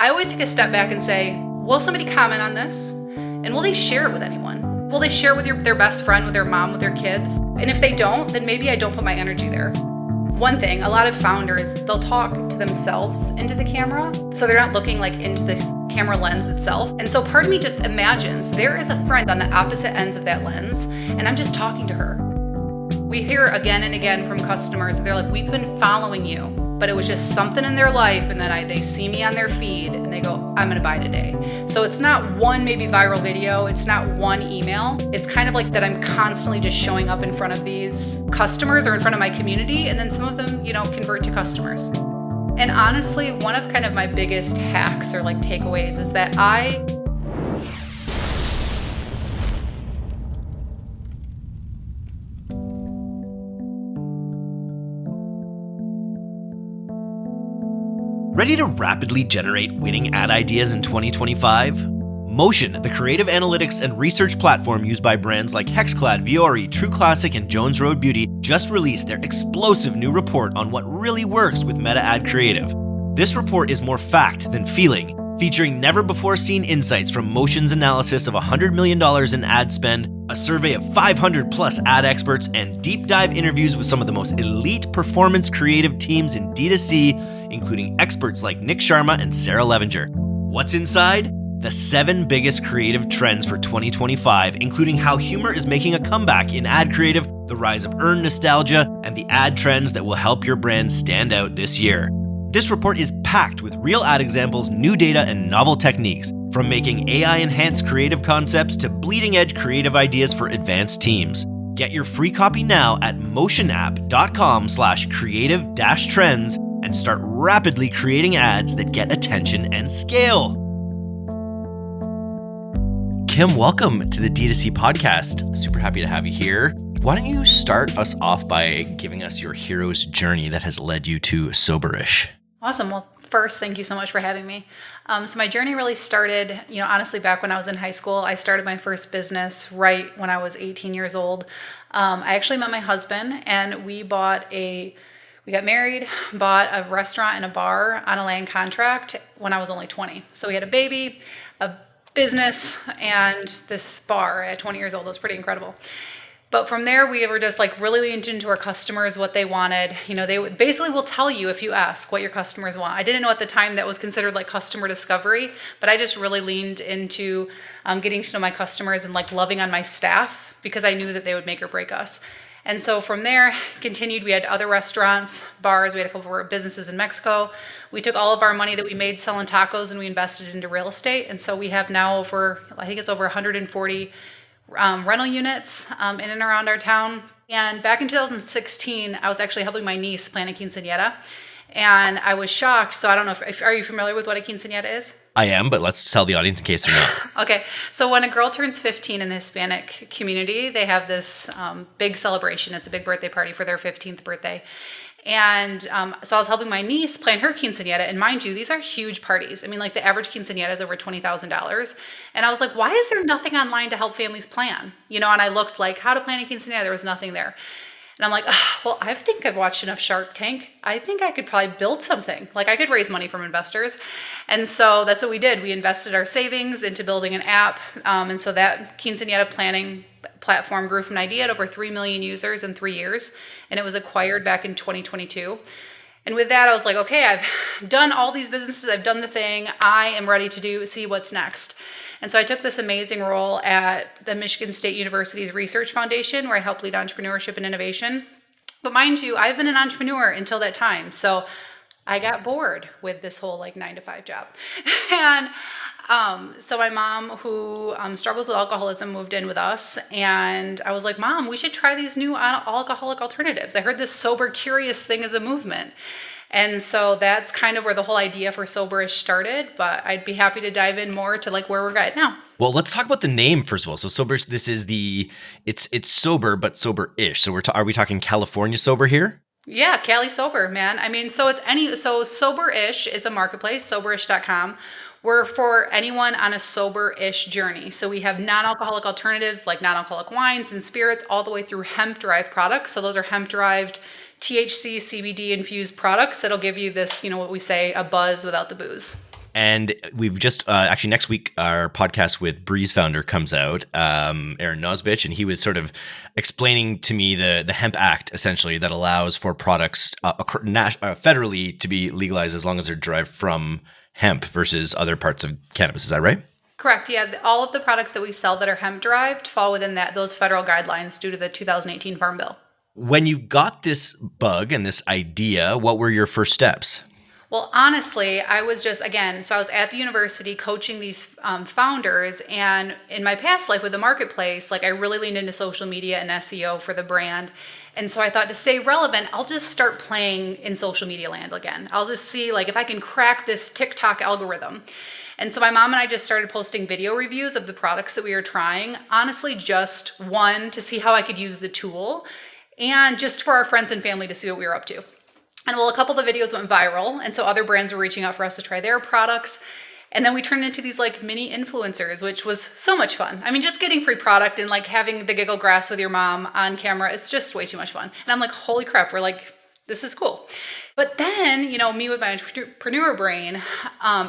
I always take a step back and say, will somebody comment on this? And will they share it with anyone? Will they share it with their best friend, with their mom, with their kids? And if they don't, then maybe I don't put my energy there. One thing, a lot of founders, they'll talk to themselves into the camera, so they're not looking like into the camera lens itself. And so part of me just imagines there is a friend on the opposite ends of that lens, and I'm just talking to her. We hear again and again from customers, they're like, we've been following you, but it was just something in their life, and then they see me on their feed, and they go, I'm gonna buy today. So it's not one maybe viral video, it's not one email, it's kind of like that I'm constantly just showing up in front of these customers or in front of my community, and then some of them, convert to customers. And honestly, one of kind of my biggest hacks or takeaways is that Ready to rapidly generate winning ad ideas in 2025? Motion, the creative analytics and research platform used by brands like Hexclad, Viore, True Classic, and Jones Road Beauty, just released their explosive new report on what really works with meta ad creative. This report is more fact than feeling, featuring never-before-seen insights from Motion's analysis of $100 million in ad spend, a survey of 500-plus ad experts, and deep-dive interviews with some of the most elite performance creative teams in D2C, including experts like Nick Sharma and Sarah Levinger. What's inside? The 7 biggest creative trends for 2025, including how humor is making a comeback in ad creative, the rise of earned nostalgia, and the ad trends that will help your brand stand out this year. This report is packed with real ad examples, new data, and novel techniques, from making AI-enhanced creative concepts to bleeding-edge creative ideas for advanced teams. Get your free copy now at motionapp.com/creative-trends and start rapidly creating ads that get attention and scale. Kim, welcome to the D2C Podcast. Super happy to have you here. Why don't you start us off by giving us your hero's journey that has led you to Soberish? Awesome. Well, first, thank you so much for having me. So my journey really started, honestly, back when I was in high school. I started my first business right when I was 18 years old. I actually met my husband, and we got married, bought a restaurant and a bar on a land contract when I was only 20. So we had a baby, a business, and this bar at 20 years old. It was pretty incredible. But from there, we were just really leaned into our customers, what they wanted. They basically will tell you if you ask what your customers want. I didn't know at the time that was considered customer discovery, but I just really leaned into getting to know my customers and loving on my staff because I knew that they would make or break us. And so from there, continued. We had other restaurants, bars. We had a couple of businesses in Mexico. We took all of our money that we made selling tacos and we invested into real estate. And so we have now over 140 rental units in and around our town. And back in 2016, I was actually helping my niece plan a quinceañera. And I was shocked. So I don't know are you familiar with what a quinceañera is? I am, but let's tell the audience in case they're not. Okay. So when a girl turns 15 in the Hispanic community, they have this big celebration. It's a big birthday party for their 15th birthday. And so I was helping my niece plan her quinceañera. And mind you, these are huge parties. I mean, the average quinceañera is over $20,000. And I was like, why is there nothing online to help families plan? And I looked how to plan a quinceañera. There was nothing there. And I'm like, well, I think I've watched enough Shark Tank. I think I could probably build something. I could raise money from investors. And so that's what we did. We invested our savings into building an app. And so that quinceañera planning platform grew from an idea to over 3 million users in 3 years. And it was acquired back in 2022. And with that, I was like, okay, I've done all these businesses. I've done the thing. I am ready to see what's next. And so I took this amazing role at the Michigan State University's Research Foundation, where I help lead entrepreneurship and innovation. But mind you, I've been an entrepreneur until that time. So I got bored with this whole 9-to-5 job. And so my mom, who struggles with alcoholism, moved in with us. And I was like, Mom, we should try these new alcoholic alternatives. I heard this sober curious thing is a movement. And so that's kind of where the whole idea for Soberish started, but I'd be happy to dive in more to where we're at now. Well, let's talk about the name first of all. So Soberish, this is it's sober, but sober-ish. So are we talking California sober here? Yeah, Cali sober, man. I mean, so Soberish is a marketplace, soberish.com. We're for anyone on a sober-ish journey. So we have non-alcoholic alternatives like non-alcoholic wines and spirits all the way through hemp-derived products. So those are hemp-derived THC, CBD infused products that'll give you this, what we say, a buzz without the booze. And we've just actually next week our podcast with Breeze founder comes out, Aaron Nosbich, and he was sort of explaining to me the Hemp Act essentially that allows for products federally to be legalized as long as they're derived from hemp versus other parts of cannabis. Is that right? Correct. Yeah, all of the products that we sell that are hemp derived fall within those federal guidelines due to the 2018 Farm Bill. When you got this bug and this idea, what were your first steps? Well, honestly, I was just, so I was at the university coaching these founders, and in my past life with the marketplace, like I really leaned into social media and SEO for the brand. And so I thought to stay relevant, I'll just start playing in social media land again. I'll just see like if I can crack this TikTok algorithm. And so my mom and I just started posting video reviews of the products that we were trying, honestly, just one, to see how I could use the tool, and just for our friends and family to see what we were up to. And well, a couple of the videos went viral, and so other brands were reaching out for us to try their products. And then we turned into these like mini influencers, which was so much fun. I mean, just getting free product and like having the Giggle grass with your mom on camera, it's just way too much fun. And I'm like, holy crap, we're like, this is cool. But then, me with my entrepreneur brain,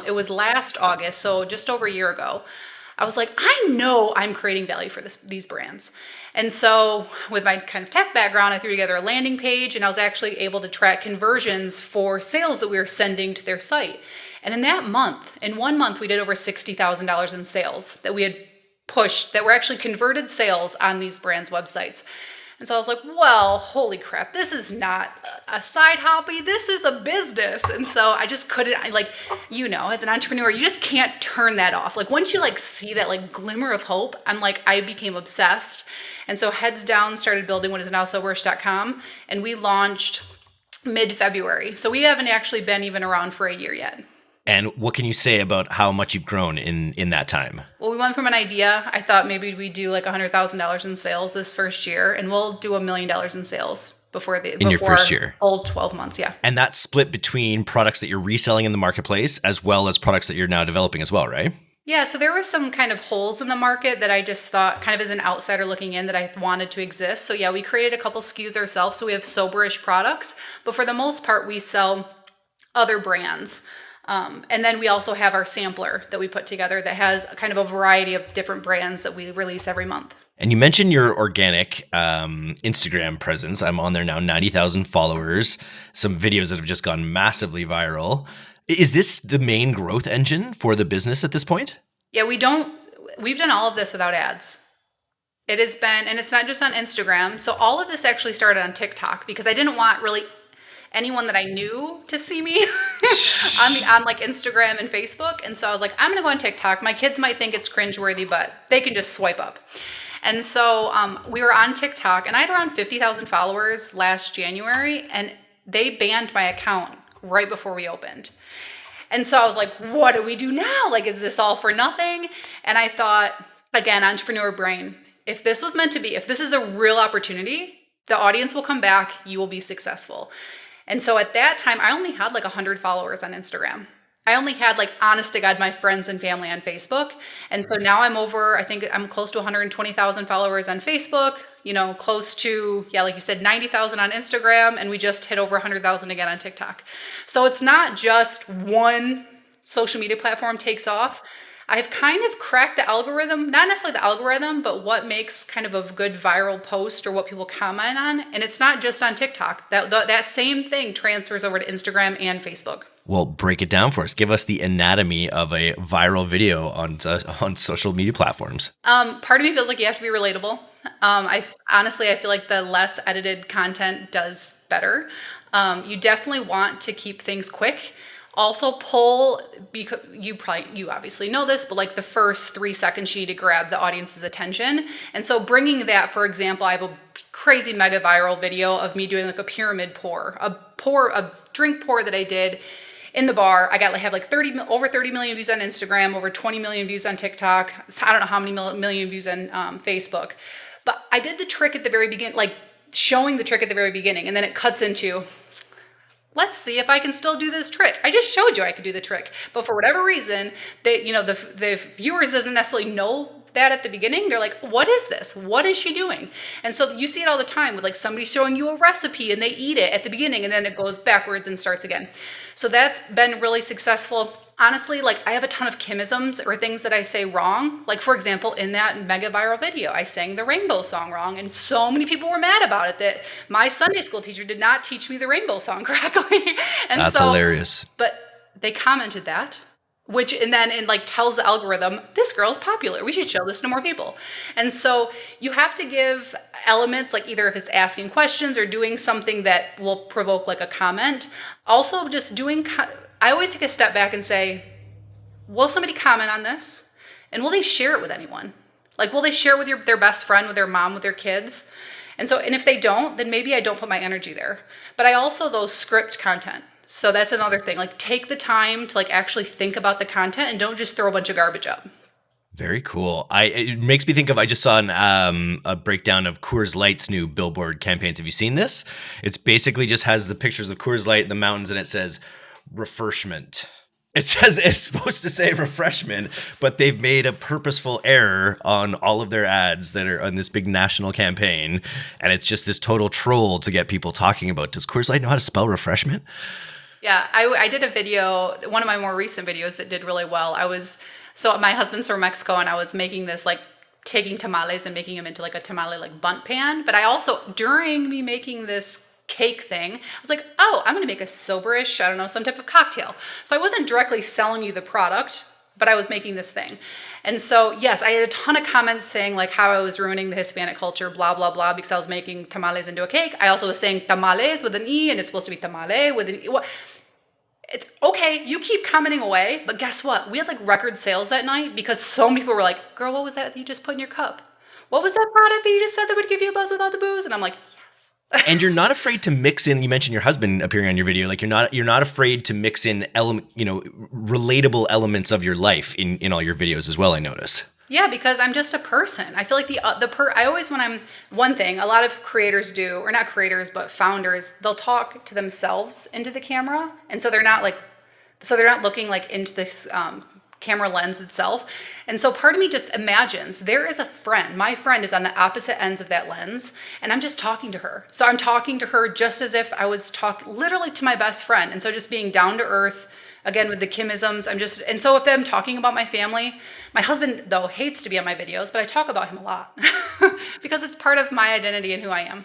it was last August, so just over a year ago, I was like, I know I'm creating value for these brands. And so with my kind of tech background, I threw together a landing page, and I was actually able to track conversions for sales that we were sending to their site. And in 1 month, we did over $60,000 in sales that we had pushed, that were actually converted sales on these brands' websites. And so I was like, well, holy crap, this is not a side hobby, this is a business. And so I just couldn't, as an entrepreneur, you just can't turn that off. Like once you see that glimmer of hope, I became obsessed. And so heads down, started building what is now Soberish.com, and we launched mid-February. So we haven't actually been even around for a year yet. And what can you say about how much you've grown in that time? Well, we went from an idea. I thought maybe we'd do $100,000 in sales this first year, and we'll do $1 million in sales before your first year. Whole 12 months, yeah. And that's split between products that you're reselling in the marketplace as well as products that you're now developing as well, right? Yeah, so there were some kind of holes in the market that I just thought, kind of as an outsider looking in, that I wanted to exist. So yeah, we created a couple SKUs ourselves. So we have Soberish products, but for the most part, we sell other brands. And then we also have our sampler that we put together that has kind of a variety of different brands that we release every month. And you mentioned your organic Instagram presence. I'm on there now, 90,000 followers, some videos that have just gone massively viral. Is this the main growth engine for the business at this point? Yeah, we've done all of this without ads. It has been, and it's not just on Instagram. So all of this actually started on TikTok because I didn't want really anyone that I knew to see me on Instagram and Facebook. And so I was like, I'm going to go on TikTok. My kids might think it's cringeworthy, but they can just swipe up. And so we were on TikTok, and I had around 50,000 followers last January, and they banned my account right before we opened. And so I was like, what do we do now? Is this all for nothing? And I thought, again, entrepreneur brain, if this was meant to be, if this is a real opportunity, the audience will come back, you will be successful. And so at that time, I only had 100 followers on Instagram. I only had honest to God, my friends and family on Facebook. And so now I think I'm close to 120,000 followers on Facebook, close to, like you said, 90,000 on Instagram. And we just hit over 100,000 again on TikTok. So it's not just one social media platform takes off. I've kind of cracked the algorithm, not necessarily the algorithm, but what makes kind of a good viral post or what people comment on. And it's not just on TikTok. That same thing transfers over to Instagram and Facebook. Well, break it down for us. Give us the anatomy of a viral video on social media platforms. Part of me feels like you have to be relatable. I feel like the less edited content does better. You definitely want to keep things quick. Also pull, because you obviously know this, but the first 3 seconds you need to grab the audience's attention. And so bringing that, for example, I have a crazy mega viral video of me doing a pyramid pour, a drink pour that I did in the bar. I got over 30 million views on Instagram, over 20 million views on TikTok. I don't know how many million views on Facebook, but I did the trick at the very beginning, showing the trick at the very beginning, and then it cuts into, let's see if I can still do this trick. I just showed you I could do the trick. But for whatever reason, the viewers doesn't necessarily know that at the beginning. They're like, what is this? What is she doing? And so you see it all the time with somebody showing you a recipe and they eat it at the beginning and then it goes backwards and starts again. So that's been really successful. honestly, like I have a ton of Kimisms or things that I say wrong. Like for example, in that mega viral video, I sang the rainbow song wrong, and so many people were mad about it that my Sunday school teacher did not teach me the rainbow song correctly. And That's hilarious. But they commented that, and then it like tells the algorithm, this girl's popular, we should show this to more people. And so you have to give elements, like either if it's asking questions or doing something that will provoke like a comment. Also just I always take a step back and say, will somebody comment on this? And will they share it with anyone? Like, will they share it with their best friend, with their mom, with their kids? And if they don't, then maybe I don't put my energy there. But I also, though, script content. So that's another thing. Like, take the time to like actually think about the content and don't just throw a bunch of garbage up. Very cool. It makes me think of, I just saw a breakdown of Coors Light's new billboard campaigns. Have you seen this? It's basically just has the pictures of Coors Light, the mountains, and it says refreshment. It says it's supposed to say refreshment, but they've made a purposeful error on all of their ads that are on this big national campaign. And it's just this total troll to get people talking about, does Coors Light know how to spell refreshment? Yeah, I did a video, one of my more recent videos that did really well. So my husband's from Mexico, and I was making this, like taking tamales and making them into like a tamale like bundt pan. But I also, during me making this cake thing, I was like, oh, I'm going to make a Soberish, I don't know, some type of cocktail. So I wasn't directly selling you the product, but I was making this thing. And so, yes, I had a ton of comments saying like how I was ruining the Hispanic culture, blah, blah, blah, because I was making tamales into a cake. I also was saying tamales with an E, and it's supposed to be tamale with an E. It's okay, you keep commenting away, but guess what? We had like record sales that night because so many people were like, girl, what was that you just put in your cup? What was that product that you just said that would give you a buzz without the booze? And I'm like, and you're not afraid to mix in, you mentioned your husband appearing on your video, like you're not afraid to mix in relatable elements of your life in all your videos as well, I notice. Yeah, because I'm just a person. I feel like a lot of creators do, or not creators, but founders, they'll talk to themselves into the camera. And so they're not looking like into this camera lens itself. And so part of me just imagines there is a friend. My friend is on the opposite ends of that lens, and I'm just talking to her. So I'm talking to her just as if I was talking literally to my best friend. And so just being down to earth, again, with the Kimisms, and so if I'm talking about my family, my husband, though, hates to be on my videos, but I talk about him a lot because it's part of my identity and who I am.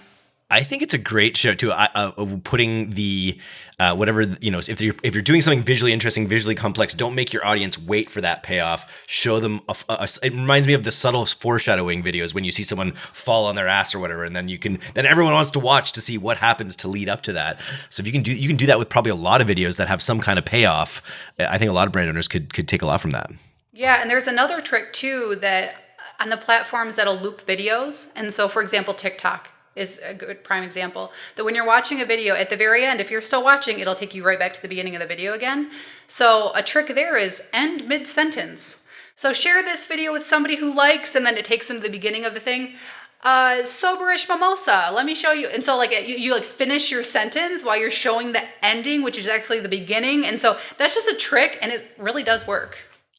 I think it's a great show too. Putting the whatever, if you're doing something visually interesting, visually complex, don't make your audience wait for that payoff. Show them. It reminds me of the subtle foreshadowing videos when you see someone fall on their ass or whatever, and then everyone wants to watch to see what happens to lead up to that. So if you can do that with probably a lot of videos that have some kind of payoff. I think a lot of brand owners could take a lot from that. Yeah, and there's another trick too that on the platforms that'll loop videos, and so for example, TikTok is a good prime example, that when you're watching a video at the very end, if you're still watching, it'll take you right back to the beginning of the video again. So a trick there is end mid-sentence. So share this video with somebody who likes, and then it takes them to the beginning of the thing. Soberish mimosa, let me show you. And so like you like finish your sentence while you're showing the ending, which is actually the beginning. And so that's just a trick, and it really does work.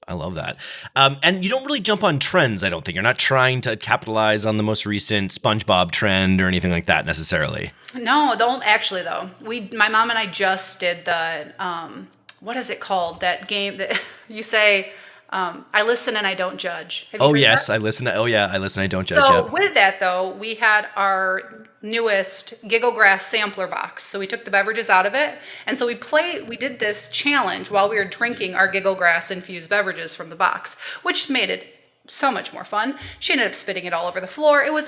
I love that. And you don't really jump on trends, I don't think. You're not trying to capitalize on the most recent SpongeBob trend or anything like that necessarily. No, don't actually though. My mom and I just did the, what is it called? That game that you say, I listen and I don't judge. Oh yes, I listen. I listen. I don't judge. So with that though, we had our newest Giggle Grass sampler box. So we took the beverages out of it, and so we did this challenge while we were drinking our Giggle Grass infused beverages from the box, which made it so much more fun. She ended up spitting it all over the floor. It was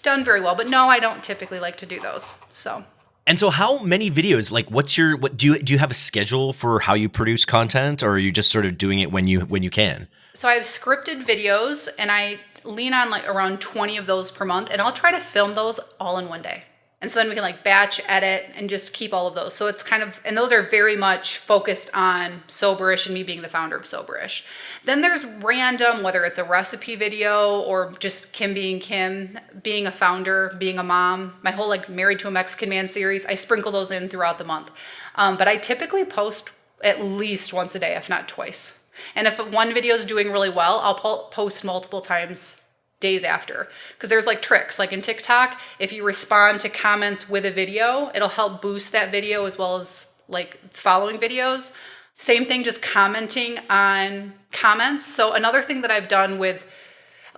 done very well. But no, I don't typically like to do those. So. And so how many videos, like do you have a schedule for how you produce content, or are you just sort of doing it when you can? So I have scripted videos, and I lean on like around 20 of those per month, and I'll try to film those all in one day. And so then we can like batch edit and just keep all of those. So it's and those are very much focused on Soberish and me being the founder of Soberish. Then there's random, whether it's a recipe video or just Kim being Kim, being a founder, being a mom, my whole like Married to a Mexican Man series, I sprinkle those in throughout the month. But I typically post at least once a day, if not twice. And if one video is doing really well, I'll post multiple times days after, because there's like tricks, like in TikTok, if you respond to comments with a video, it'll help boost that video as well as like following videos. Same thing, just commenting on comments. So another thing that I've done we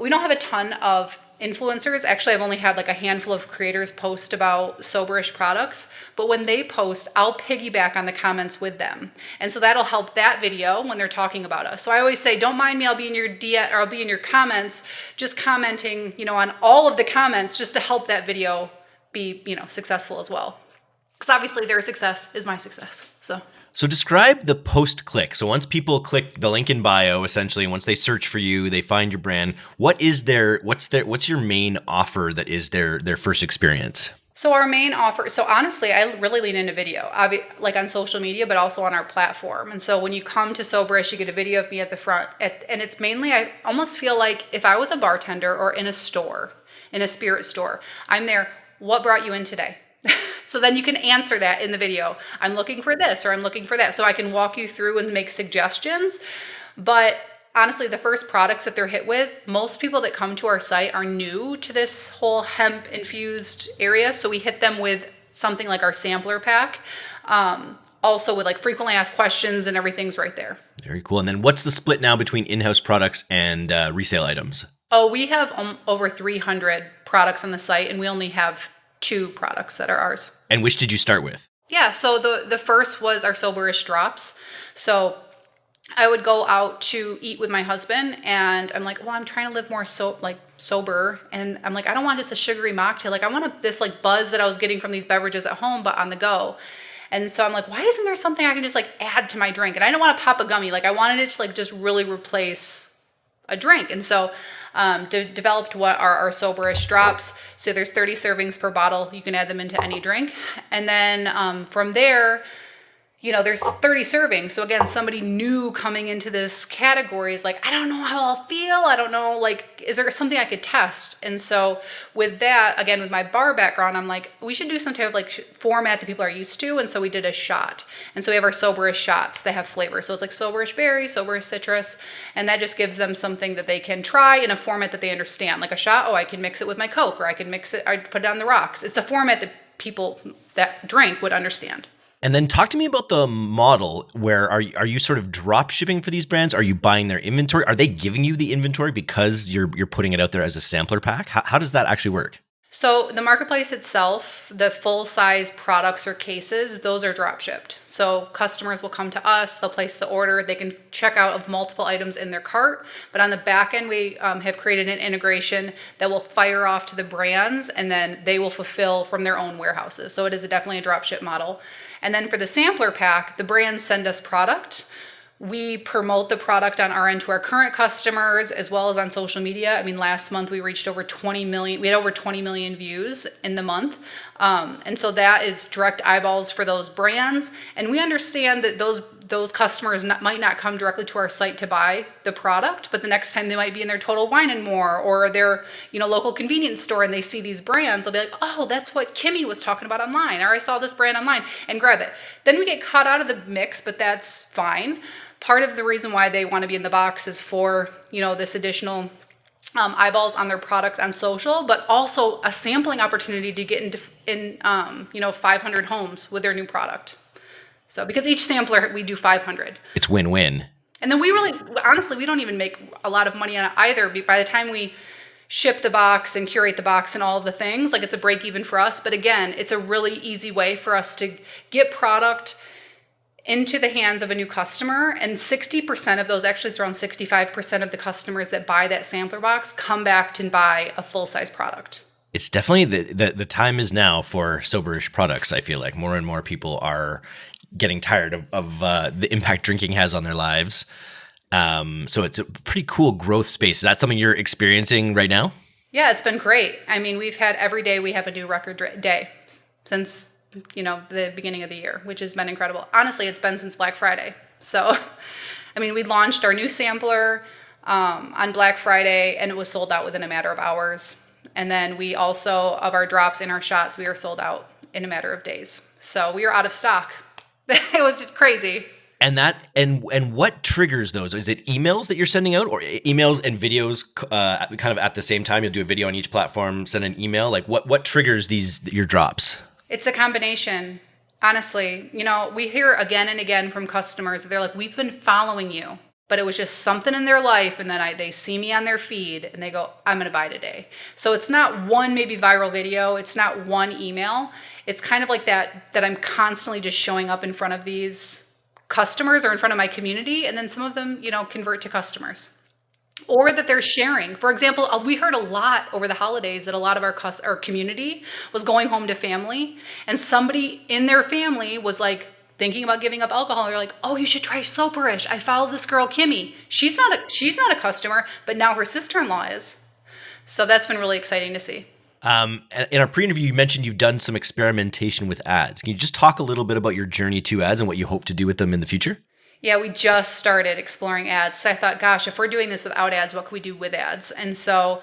don't have a ton of influencers. Actually, I've only had like a handful of creators post about Soberish products, but when they post, I'll piggyback on the comments with them. And so that'll help that video when they're talking about us. So I always say, don't mind me, I'll be in your DM or I'll be in your comments, just commenting, on all of the comments just to help that video be, successful as well. Because obviously their success is my success. So describe the post-click. So once people click the link in bio, essentially, once they search for you, they find your brand. What's your main offer that is their first experience? So our main offer, so honestly, I really lean into video, like on social media, but also on our platform. And so when you come to Soberish, you get a video of me at the front. And it's mainly, I almost feel like if I was a bartender or in a store, in a spirit store, I'm there, what brought you in today? So then you can answer that in the video. I'm looking for this or I'm looking for that. So I can walk you through and make suggestions. But honestly, the first products that they're hit with, most people that come to our site are new to this whole hemp infused area. So we hit them with something like our sampler pack. Also with like frequently asked questions and everything's right there. Very cool. And then what's the split now between in-house products and resale items? Oh, we have over 300 products on the site and we only have 2 products that are ours. And which did you start with? Yeah, so the first was our Soberish drops. So I would go out to eat with my husband and I'm like, well, I'm trying to live more sober. And I'm like, I don't want just a sugary mocktail. Like I want this like buzz that I was getting from these beverages at home, but on the go. And so I'm like, why isn't there something I can just like add to my drink? And I don't want to pop a gummy. Like I wanted it to like just really replace a drink. And so developed what are our Soberish drops. So there's 30 servings per bottle. You can add them into any drink. And then from there, there's 30 servings. So again, somebody new coming into this category is like, I don't know how I'll feel. I don't know, like, is there something I could test? And so with that, again, with my bar background, I'm like, we should do some type of like format that people are used to. And so we did a shot. And so we have our Soberish shots that have flavor. So it's like Soberish berry, Soberish citrus. And that just gives them something that they can try in a format that they understand. Like a shot, I can mix it with my Coke or I can mix it, I put it on the rocks. It's a format that people that drink would understand. And then talk to me about the model where are you sort of drop shipping for these brands? Are you buying their inventory? Are they giving you the inventory because you're putting it out there as a sampler pack? How does that actually work? So the marketplace itself, the full size products or cases, those are drop shipped. So customers will come to us, they'll place the order, they can check out of multiple items in their cart. But on the back end, we have created an integration that will fire off to the brands and then they will fulfill from their own warehouses. So it is definitely a drop ship model. And then for the sampler pack, the brands send us product. We promote the product on our end to our current customers as well as on social media. I mean, last month we reached over 20 million. We had over 20 million views in the month. And so that is direct eyeballs for those brands. And we understand that those customers might not come directly to our site to buy the product, but the next time they might be in their Total Wine and More or their local convenience store and they see these brands, they'll be like, oh, that's what Kimmy was talking about online, or I saw this brand online, and grab it. Then we get cut out of the mix, but that's fine. Part of the reason why they want to be in the box is for this additional eyeballs on their products on social, but also a sampling opportunity to get in 500 homes with their new product. So because each sampler, we do 500. It's win-win. And then honestly, we don't even make a lot of money on it either. By the time we ship the box and curate the box and all of the things, like it's a break even for us. But again, it's a really easy way for us to get product into the hands of a new customer. And 60% of those, actually it's around 65% of the customers that buy that sampler box come back to buy a full-size product. It's definitely the time is now for Soberish products. I feel like more and more people are getting tired of the impact drinking has on their lives. So it's a pretty cool growth space. Is that something you're experiencing right now? Yeah, it's been great. I mean, we've had every day we have a new record day since the beginning of the year, which has been incredible. Honestly, it's been since Black Friday. So, I mean, we launched our new sampler on Black Friday and it was sold out within a matter of hours. And then we also, of our drops in our shots, we are sold out in a matter of days. So we are out of stock. It was just crazy. And what triggers those? Is it emails that you're sending out, or emails and videos kind of at the same time? You'll do a video on each platform, send an email. Like what triggers your drops? It's a combination. Honestly, we hear again and again from customers, they're like, we've been following you, but it was just something in their life. And then they see me on their feed and they go, I'm going to buy today. So it's not one maybe viral video. It's not one email. It's kind of like that I'm constantly just showing up in front of these customers or in front of my community. And then some of them, convert to customers. Or that they're sharing. For example, we heard a lot over the holidays that a lot of our community was going home to family, and somebody in their family was like thinking about giving up alcohol. They're like, "Oh, you should try Soberish. I follow this girl Kimmy. She's not a customer, but now her sister-in-law is." So that's been really exciting to see. In our pre-interview, you mentioned you've done some experimentation with ads. Can you just talk a little bit about your journey to ads and what you hope to do with them in the future? Yeah, we just started exploring ads. So I thought, gosh, if we're doing this without ads, what can we do with ads? And so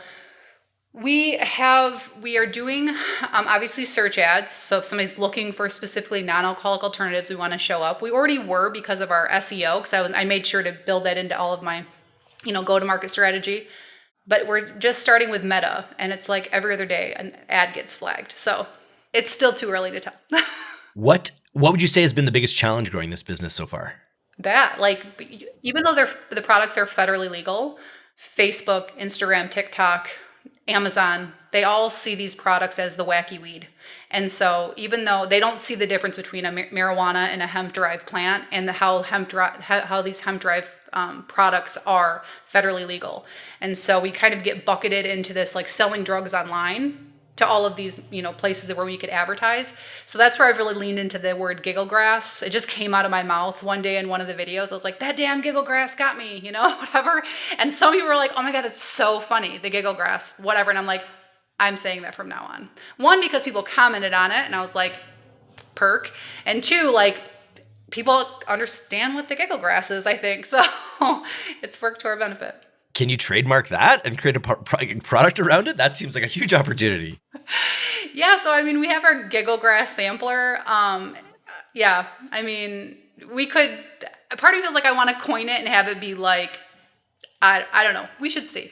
we are doing obviously search ads. So if somebody's looking for specifically non-alcoholic alternatives, we want to show up. We already were because of our SEO, because I made sure to build that into all of my, go-to-market strategy. But we're just starting with Meta, and it's like every other day an ad gets flagged. So it's still too early to tell. What would you say has been the biggest challenge growing this business so far? That, even though the products are federally legal, Facebook, Instagram, TikTok, Amazon, they all see these products as the wacky weed. And so even though they don't see the difference between a marijuana and a hemp-derived plant and how these hemp-derived products are federally legal. And so we kind of get bucketed into this like selling drugs online to all of these, places where we could advertise. So that's where I've really leaned into the word giggle grass. It just came out of my mouth one day in one of the videos. I was like, that damn giggle grass got me, whatever. And some people were like, oh my God, that's so funny, the giggle grass, whatever. And I'm like, I'm saying that from now on. One, because people commented on it and I was like, perk. And two, people understand what the giggle grass is, I think. So it's worked to our benefit. Can you trademark that and create a product around it? That seems like a huge opportunity. Yeah, so we have our Giggle Grass sampler. We could. Part of me feels like I want to coin it and have it be like, I don't know. We should see.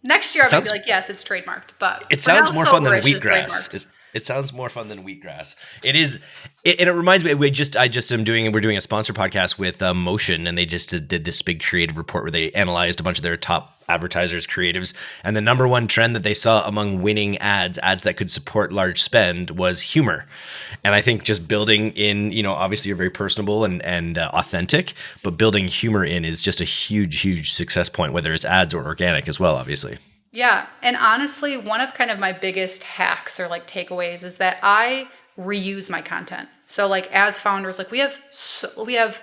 Next year, I might be like, yes, it's trademarked. But it sounds more fun than wheatgrass. It sounds more fun than wheatgrass. It is, and it reminds me. We're doing a sponsor podcast with Motion, and they just did this big creative report where they analyzed a bunch of their top advertisers, creatives, and the number one trend that they saw among winning ads that could support large spend was humor. And I think just building in, obviously you're very personable and authentic, but building humor in is just a huge, huge success point, whether it's ads or organic as well, obviously. Yeah. And honestly, one of kind of my biggest hacks or takeaways is that I reuse my content. So as founders, we have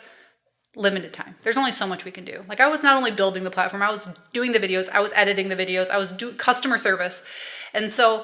limited time. There's only so much we can do. I was not only building the platform, I was doing the videos, I was editing the videos, I was doing customer service. And so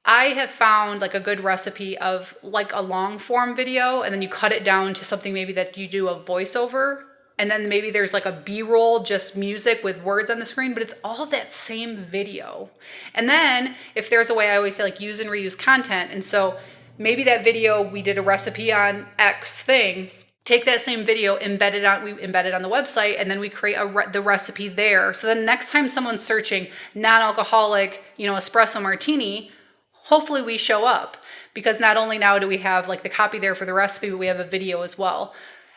I have found a good recipe of a long form video, and then you cut it down to something maybe that you do a voiceover. And then maybe there's a B-roll, just music with words on the screen, but it's all that same video. And then if there's a way, I always say use and reuse content. And so maybe that video, we did a recipe on X thing, take that same video, we embed it on the website, and then we create the recipe there. So then next time someone's searching non-alcoholic, espresso martini, hopefully we show up, because not only now do we have the copy there for the recipe, but we have a video as well.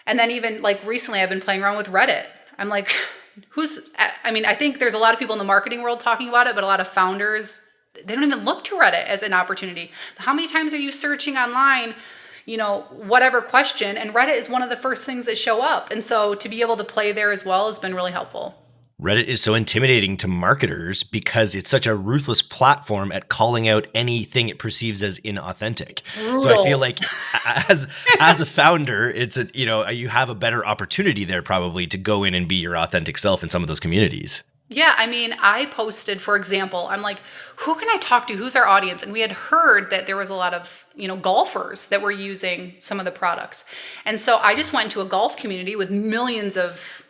And then even recently I've been playing around with Reddit. I'm like, I think there's a lot of people in the marketing world talking about it, but a lot of founders, they don't even look to Reddit as an opportunity. How many times are you searching online, whatever question, and Reddit is one of the first things that show up. And so to be able to play there as well has been really helpful. Reddit is so intimidating to marketers because it's such a ruthless platform at calling out anything it perceives as inauthentic. Brutal. So I feel like as a founder, it's you have a better opportunity there probably to go in and be your authentic self in some of those communities. Yeah, I posted, for example, I'm like, who can I talk to? Who's our audience? And we had heard that there was a lot of, golfers that were using some of the products. And so I just went into a golf community with millions of,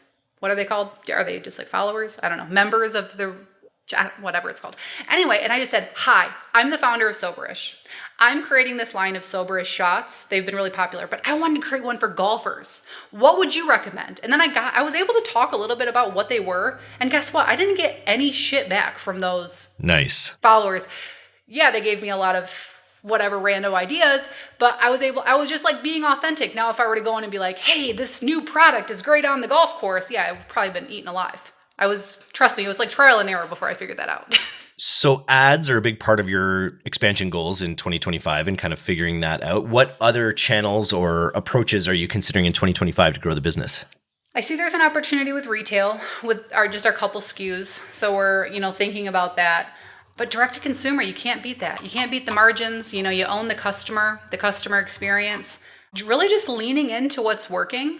what are they called? Are they just followers? I don't know. Members of the, whatever it's called. Anyway, and I just said, hi, I'm the founder of Soberish. I'm creating this line of Soberish shots. They've been really popular, but I wanted to create one for golfers. What would you recommend? And then I was able to talk a little bit about what they were. And guess what? I didn't get any shit back from those nice followers. Yeah, they gave me a lot of whatever random ideas, but I was just like being authentic. Now, if I were to go in and be like, hey, this new product is great on the golf course, yeah, I've probably been eaten alive. Trust me, it was like trial and error before I figured that out. So ads are a big part of your expansion goals in 2025 and kind of figuring that out. What other channels or approaches are you considering in 2025 to grow the business? I see there's an opportunity with retail with our couple SKUs. So we're, thinking about that. But direct to consumer, you can't beat that. You can't beat the margins. You own the customer experience. Really just leaning into what's working,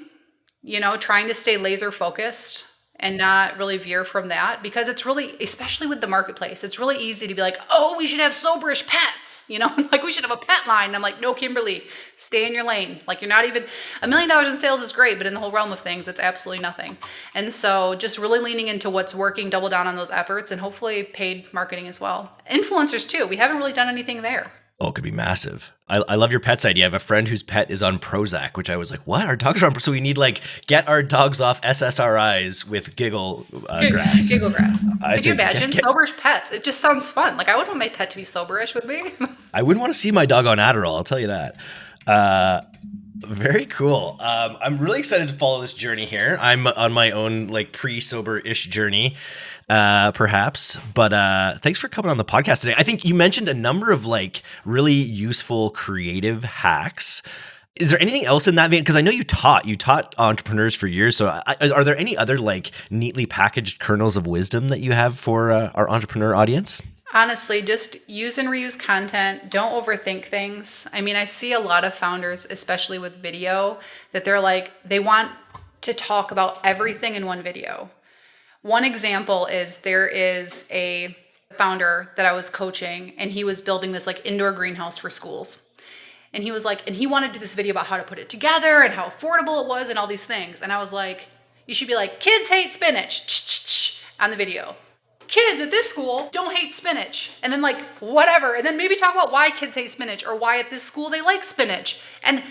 trying to stay laser focused and not really veer from that, because it's really, especially with the marketplace, it's really easy to be like, oh, we should have Soberish pets, like we should have a pet line. And I'm like, no, Kimberly, stay in your lane. Like you're not even, $1 million in sales is great, but in the whole realm of things, it's absolutely nothing. And so just really leaning into what's working, double down on those efforts, and hopefully paid marketing as well. Influencers too. We haven't really done anything there. Oh, it could be massive. I love your pet's idea. I have a friend whose pet is on Prozac, which I was like, what? Our dogs are on, so we need get our dogs off SSRIs with Giggle grass. Giggle grass. Could you imagine? Soberish pets. It just sounds fun. Like I would want my pet to be Soberish with me. I wouldn't want to see my dog on Adderall, I'll tell you that. Very cool. I'm really excited to follow this journey here. I'm on my own pre-sober-ish journey. Perhaps, but thanks for coming on the podcast today. I think you mentioned a number of really useful creative hacks. Is there anything else in that vein? Because I know you taught entrepreneurs for years. So are there any other neatly packaged kernels of wisdom that you have for our entrepreneur audience? Honestly, just use and reuse content. Don't overthink things. I mean, I see a lot of founders, especially with video, that they want to talk about everything in one video. One example is there is a founder that I was coaching, and he was building this indoor greenhouse for schools. And he was and he wanted to do this video about how to put it together and how affordable it was and all these things. And I was like, you should be kids hate spinach on the video. Kids at this school don't hate spinach. And then whatever. And then maybe talk about why kids hate spinach or why at this school they like spinach. And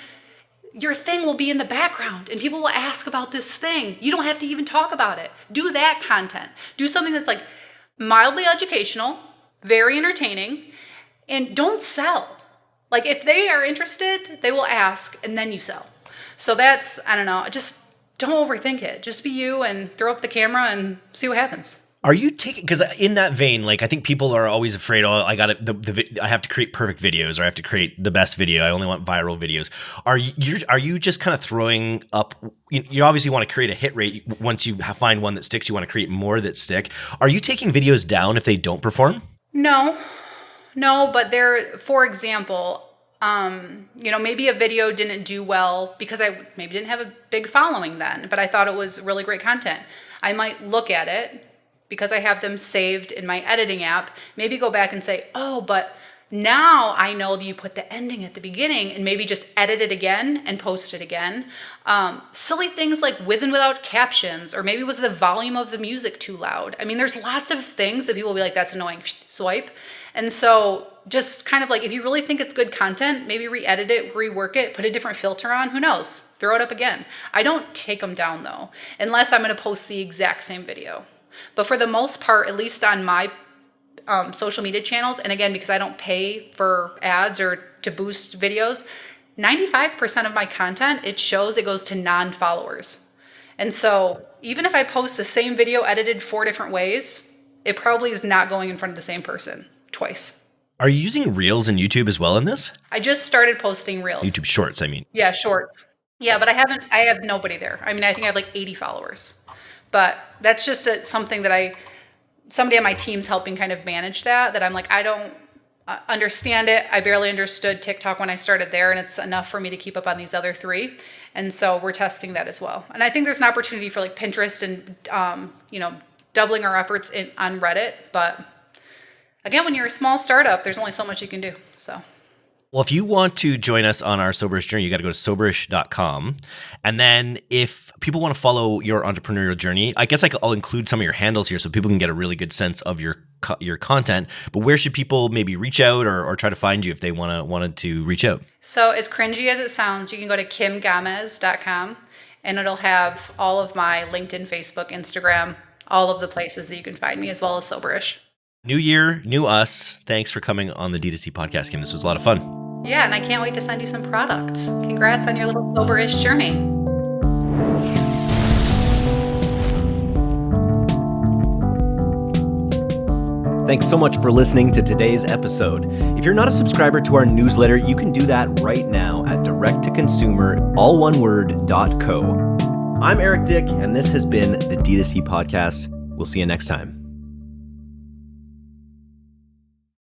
your thing will be in the background and people will ask about this thing. You don't have to even talk about it. Do that content. Do something that's mildly educational, very entertaining, and don't sell. If they are interested, they will ask and then you sell. So that's, I don't know, just don't overthink it. Just be you and throw up the camera and see what happens. Are you taking, because in that vein, I think people are always afraid, I have to create perfect videos, or I have to create the best video. I only want viral videos. Are you just kind of throwing up, you obviously want to create a hit rate. Once you find one that sticks, you want to create more that stick. Are you taking videos down if they don't perform? No, but for example, maybe a video didn't do well because I maybe didn't have a big following then, but I thought it was really great content. I might look at it, because I have them saved in my editing app, maybe go back and say, oh, but now I know that you put the ending at the beginning, and maybe just edit it again and post it again. Silly things like with and without captions, or maybe was the volume of the music too loud? I mean, there's lots of things that people will be like, that's annoying, swipe. And so just kind of if you really think it's good content, maybe re-edit it, rework it, put a different filter on, who knows? Throw it up again. I don't take them down though, unless I'm gonna post the exact same video. But for the most part, at least on my social media channels, and again, because I don't pay for ads or to boost videos, 95% of my content, it goes to non-followers. And so even if I post the same video edited 4 different ways, it probably is not going in front of the same person twice. Are you using Reels and YouTube as well in this? I just started posting Reels. YouTube Shorts, I mean. Yeah, Shorts. Yeah, but I have nobody there. I mean, I think I have 80 followers. But that's just something that somebody on my team's helping kind of manage that I'm I don't understand it. I barely understood TikTok when I started there, and it's enough for me to keep up on these other 3. And so we're testing that as well. And I think there's an opportunity for Pinterest and, doubling our efforts on Reddit. But again, when you're a small startup, there's only so much you can do. So. Well, if you want to join us on our Soberish journey, you got to go to soberish.com. And then if people want to follow your entrepreneurial journey, I guess I'll include some of your handles here so people can get a really good sense of your content. But where should people maybe reach out or try to find you if they wanted to reach out? So as cringy as it sounds, you can go to kimgamez.com, and it'll have all of my LinkedIn, Facebook, Instagram, all of the places that you can find me, as well as Soberish. New year, new us. Thanks for coming on the DTC Podcast, Kim. This was a lot of fun. Yeah, and I can't wait to send you some product. Congrats on your little Soberish journey. Thanks so much for listening to today's episode. If you're not a subscriber to our newsletter, you can do that right now at directtoconsumer.co. I'm Eric Dick, and this has been the D2C Podcast. We'll see you next time.